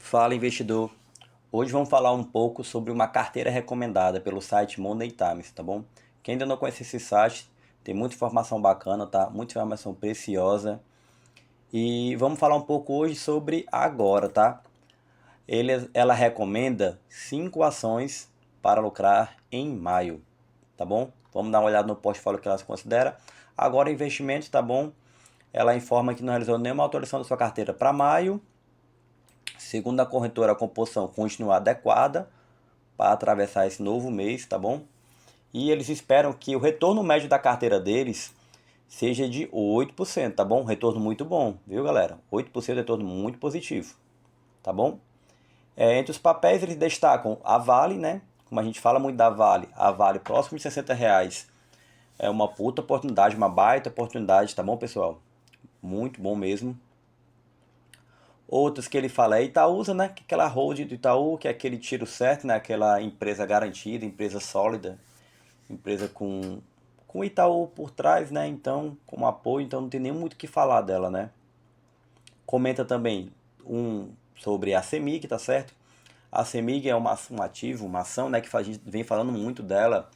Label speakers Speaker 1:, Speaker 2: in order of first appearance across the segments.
Speaker 1: Fala, investidor. Hoje vamos falar um pouco sobre uma carteira recomendada pelo site Money Times, tá bom? Quem ainda não conhece esse site, tem muita informação bacana, tá? Muita informação preciosa. E vamos falar um pouco hoje sobre agora, tá? Ela recomenda 5 ações para lucrar em maio, tá bom? Vamos dar uma olhada no portfólio que ela se considera. Agora, investimento, tá bom? Ela informa que não realizou nenhuma atualização da sua carteira para maio. Segundo a corretora, a composição continua adequada para atravessar esse novo mês, tá bom? E eles esperam que o retorno médio da carteira deles seja de 8%, tá bom? Retorno muito bom, viu, galera? 8% é retorno muito positivo, tá bom? Entre os papéis eles destacam a Vale, né? Como a gente fala muito da Vale, a Vale próximo de R$ 60 é uma puta oportunidade, uma baita oportunidade, tá bom, pessoal? Muito bom mesmo. Outros que ele fala é Itaúsa, né? Que é aquela holding do Itaú, que é aquele tiro certo, né? Aquela empresa garantida, empresa sólida, empresa com Itaú por trás, né? Então, como apoio, então não tem nem muito o que falar dela, né? Comenta também sobre a CEMIG, tá certo? A CEMIG é um ativo, uma ação, né? Que a gente vem falando muito dela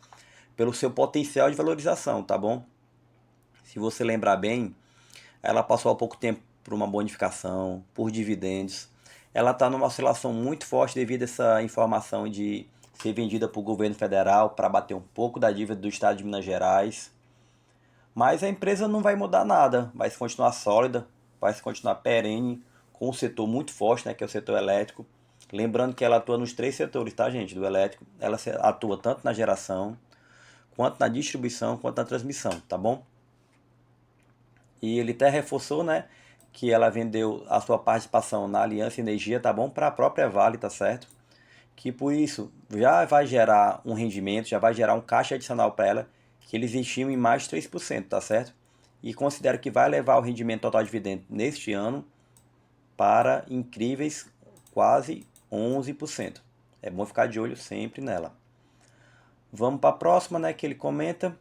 Speaker 1: pelo seu potencial de valorização, tá bom? Se você lembrar bem, ela passou há pouco tempo por uma bonificação, por dividendos. Ela está numa oscilação muito forte devido a essa informação de ser vendida para o governo federal para bater um pouco da dívida do estado de Minas Gerais. Mas a empresa não vai mudar nada, vai se continuar sólida, vai se continuar perene, com um setor muito forte, né, que é o setor elétrico. Lembrando que ela atua nos três setores, tá, gente, do elétrico. Ela atua tanto na geração, quanto na distribuição, quanto na transmissão, tá bom? E ele até reforçou, né, que ela vendeu a sua participação na Aliança Energia, tá bom? Para a própria Vale, tá certo? Que por isso já vai gerar um rendimento, já vai gerar um caixa adicional para ela, que eles estimam em mais de 3%, tá certo? E considero que vai levar o rendimento total de dividendo neste ano para incríveis quase 11%. É bom ficar de olho sempre nela. Vamos para a próxima, né, que ele comenta,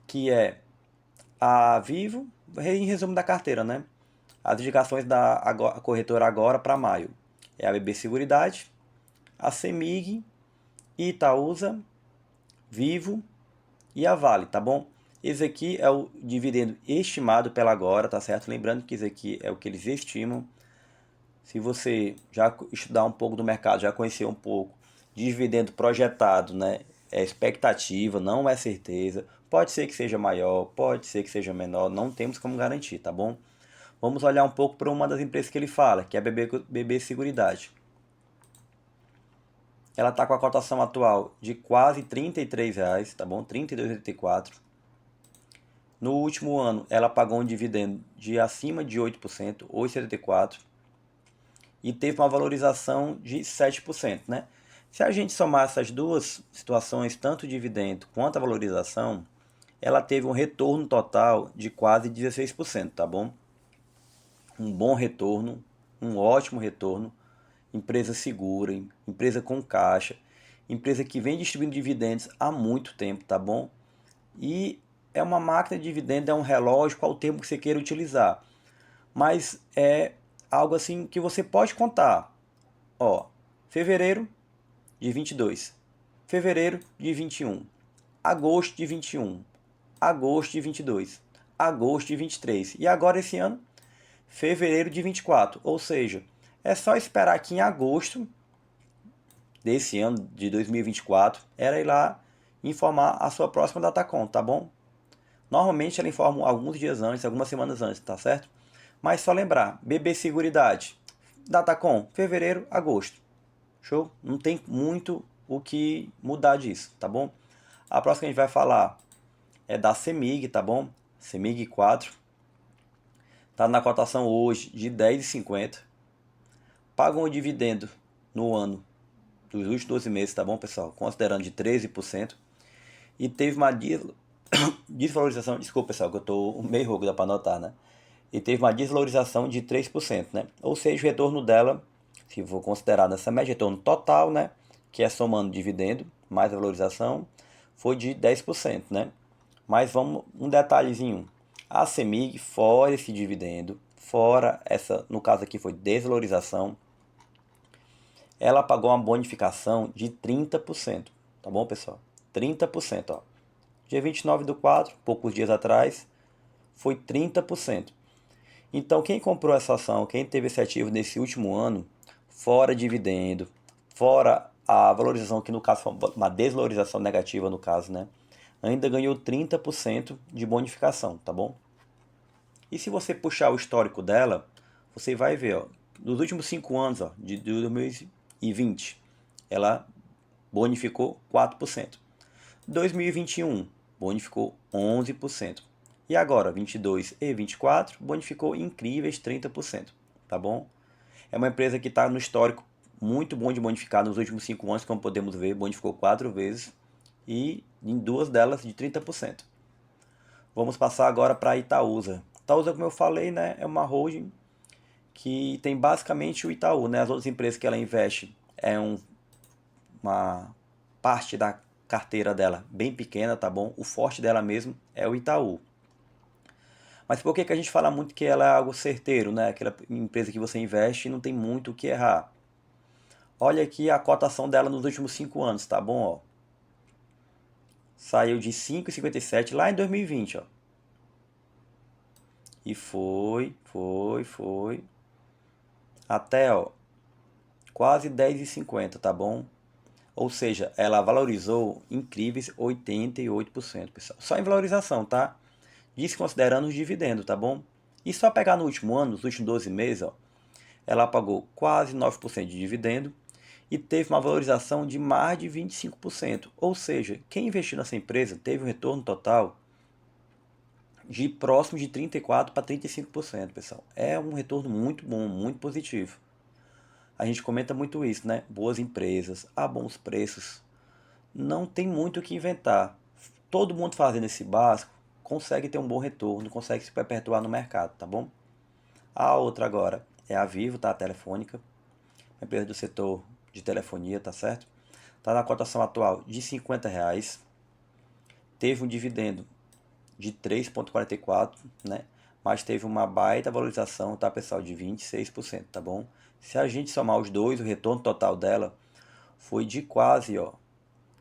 Speaker 1: que é a Vivo, em resumo da carteira, né? As indicações da corretora agora para maio é a BB Seguridade, a CEMIG, Itaúsa, Vivo e a Vale, tá bom? Esse aqui é o dividendo estimado pela agora, tá certo? Lembrando que esse aqui é o que eles estimam. Se você já estudar um pouco do mercado, já conhecer um pouco, dividendo projetado, né? É expectativa, não é certeza. Pode ser que seja maior, pode ser que seja menor, não temos como garantir, tá bom? Vamos olhar um pouco para uma das empresas que ele fala, que é a BB Seguridade. Ela está com a cotação atual de quase R$ 33, tá bom? 32,84. No último ano, ela pagou um dividendo de acima de 8%, 8,74. E teve uma valorização de 7%, né? Se a gente somar essas duas situações, tanto o dividendo quanto a valorização, ela teve um retorno total de quase 16%, tá bom? Um bom retorno, um ótimo retorno, empresa segura, empresa com caixa, empresa que vem distribuindo dividendos há muito tempo, tá bom? E é uma máquina de dividendo, é um relógio, qual o tempo que você queira utilizar. Mas é algo assim que você pode contar. Ó, fevereiro de 22, fevereiro de 21, agosto de 21, agosto de 22, agosto de 23 e agora esse ano, fevereiro de 24. Ou seja, é só esperar que em agosto desse ano de 2024 ela ir lá informar a sua próxima Datacom, tá bom? Normalmente ela informa alguns dias antes, algumas semanas antes, tá certo? Mas só lembrar, BB Seguridade, Datacom, fevereiro, agosto. Show? Não tem muito o que mudar disso, tá bom? A próxima que a gente vai falar é da CEMIG, tá bom? CEMIG 4. Tá na cotação hoje de 10,50. Pagam o dividendo no ano dos últimos 12 meses, tá bom, pessoal? Considerando de 13%. E teve uma desvalorização, desculpa, pessoal, que eu tô meio rouco, dá para anotar, né? E teve uma desvalorização de 3%, né? Ou seja, o retorno dela, se for considerar nessa média, retorno total, né? Que é somando dividendo mais a valorização, foi de 10%, né? Mas vamos, um detalhezinho. A CEMIG, fora esse dividendo, fora essa, no caso aqui foi desvalorização, ela pagou uma bonificação de 30%, tá bom, pessoal? 30%, ó. Dia 29/4, poucos dias atrás, foi 30%. Então, quem comprou essa ação, quem teve esse ativo nesse último ano, fora dividendo, fora a valorização, que no caso foi uma desvalorização negativa no caso, né? Ainda ganhou 30% de bonificação, tá bom? E se você puxar o histórico dela, você vai ver, ó, nos últimos 5 anos, ó, de 2020, ela bonificou 4%. 2021, bonificou 11%. E agora, 22 e 24, bonificou incríveis 30%, tá bom? É uma empresa que está no histórico muito bom de bonificar nos últimos 5 anos, como podemos ver, bonificou 4 vezes e em 2 delas de 30%. Vamos passar agora para a Itaúsa. Itaúsa, como eu falei, né, é uma holding que tem basicamente o Itaú, né? As outras empresas que ela investe uma parte da carteira dela bem pequena, tá bom? O forte dela mesmo é o Itaú. Mas por que que a gente fala muito que ela é algo certeiro, né? Aquela empresa que você investe e não tem muito o que errar. Olha aqui a cotação dela nos últimos 5 anos, tá bom? Ó. Saiu de 5,57 lá em 2020, ó. E foi. Até, ó, quase 10,50, tá bom? Ou seja, ela valorizou incríveis 88%, pessoal. Só em valorização, tá? Desconsiderando os dividendos, tá bom? E só pegar no último ano, nos últimos 12 meses, ó, ela pagou quase 9% de dividendo e teve uma valorização de mais de 25%. Ou seja, quem investiu nessa empresa teve um retorno total de próximo de 34% para 35%, pessoal. É um retorno muito bom, muito positivo. A gente comenta muito isso, né? Boas empresas, a bons preços. Não tem muito o que inventar. Todo mundo fazendo esse básico consegue ter um bom retorno, consegue se perpetuar no mercado, tá bom? A outra agora é a Vivo, tá? A Telefônica, uma empresa do setor de telefonia, tá certo? Tá na cotação atual de R$ 50. Teve um dividendo de 3,44, né? Mas teve uma baita valorização, tá, pessoal, de 26%, tá bom? Se a gente somar os dois, o retorno total dela foi de quase, ó,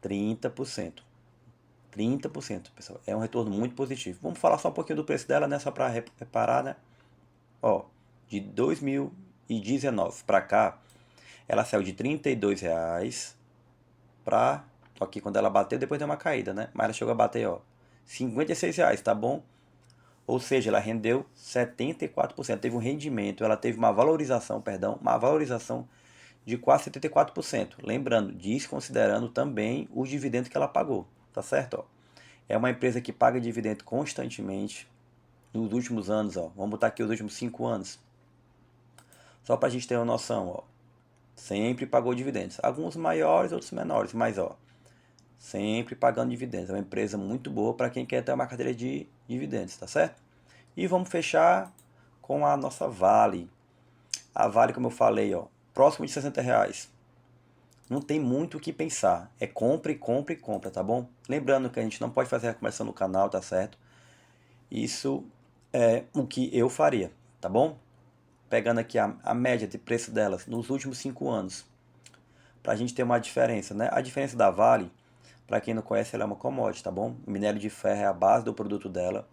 Speaker 1: 30%. 30%, pessoal. É um retorno muito positivo. Vamos falar só um pouquinho do preço dela, né? Só para reparar, né? Ó, de 2019 para cá, ela saiu de R$ 32 para... Aqui, quando ela bateu, depois deu uma caída, né? Mas ela chegou a bater, ó, R$ 56, tá bom? Ou seja, ela rendeu 74%. Teve um rendimento, ela teve uma valorização, perdão, uma valorização de quase 74%. Lembrando, desconsiderando também os dividendos que ela pagou, tá certo? Ó. É uma empresa que paga dividendo constantemente nos últimos anos, ó. Vamos botar aqui os últimos 5 anos. Só para a gente ter uma noção, ó. Sempre pagou dividendos. Alguns maiores, outros menores, mas ó, sempre pagando dividendos. É uma empresa muito boa para quem quer ter uma carteira de dividendos, tá certo? E vamos fechar com a nossa Vale. A Vale, como eu falei, ó, próximo de R$ 60. Não tem muito o que pensar. É compra e compra e compra, tá bom? Lembrando que a gente não pode fazer a conversão no canal, tá certo? Isso é o que eu faria, tá bom? Pegando aqui a média de preço delas nos últimos 5 anos, para a gente ter uma diferença, né? A diferença da Vale, para quem não conhece, ela é uma commodity, tá bom? O minério de ferro é a base do produto dela.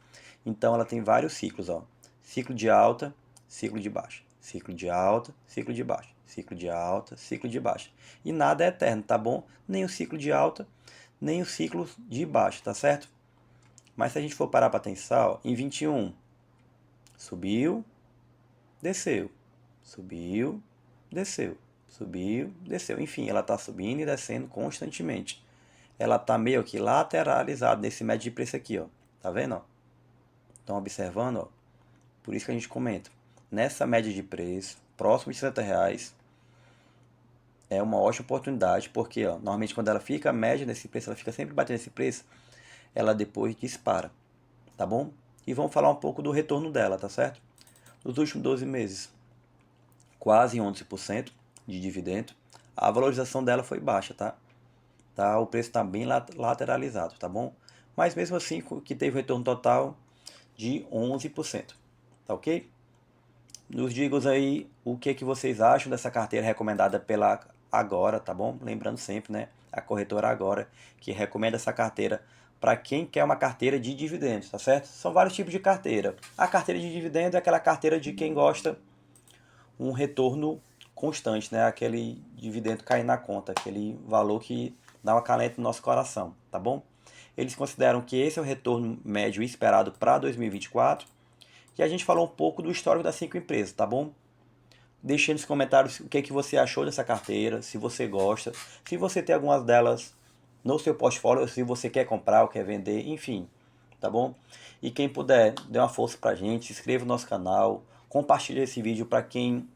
Speaker 1: Então ela tem vários ciclos, ó. Ciclo de alta, ciclo de baixa. Ciclo de alta, ciclo de baixa. Ciclo de alta, ciclo de baixa. E nada é eterno, tá bom? Nem o ciclo de alta, nem o ciclo de baixa, tá certo? Mas se a gente for parar para pensar, ó, em 21, subiu, desceu, subiu, desceu, subiu, desceu. Enfim, ela está subindo e descendo constantemente. Ela está meio que lateralizada nesse médio de preço aqui, ó. Tá vendo, ó? Estão observando, ó? Por isso que a gente comenta. Nessa média de preço, próximo de R$ 60, é uma ótima oportunidade, porque ó, normalmente quando ela fica média nesse preço, ela fica sempre batendo nesse preço, ela depois dispara, tá bom? E vamos falar um pouco do retorno dela, tá certo? Nos últimos 12 meses, quase 11% de dividendo. A valorização dela foi baixa, tá? O preço está bem lateralizado, tá bom? Mas mesmo assim, que teve um retorno total de 11%, tá ok? Nos digam aí o que vocês acham dessa carteira recomendada pela Agora, tá bom? Lembrando sempre, né? A corretora Agora, que recomenda essa carteira para quem quer uma carteira de dividendos, tá certo? São vários tipos de carteira. A carteira de dividendos é aquela carteira de quem gosta um retorno constante, né? Aquele dividendo cair na conta, aquele valor que dá uma calenta no nosso coração, tá bom? Eles consideram que esse é o retorno médio esperado para 2024 e a gente falou um pouco do histórico das 5 empresas, tá bom? Deixe nos comentários o que, que você achou dessa carteira, se você gosta, se você tem algumas delas no seu portfólio, se você quer comprar ou quer vender, enfim, tá bom? E quem puder, dê uma força pra gente, se inscreva no nosso canal, compartilhe esse vídeo para quem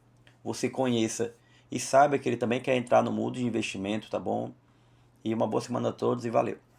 Speaker 1: você conheça e saiba que ele também quer entrar no mundo de investimento, tá bom? E uma boa semana a todos e valeu!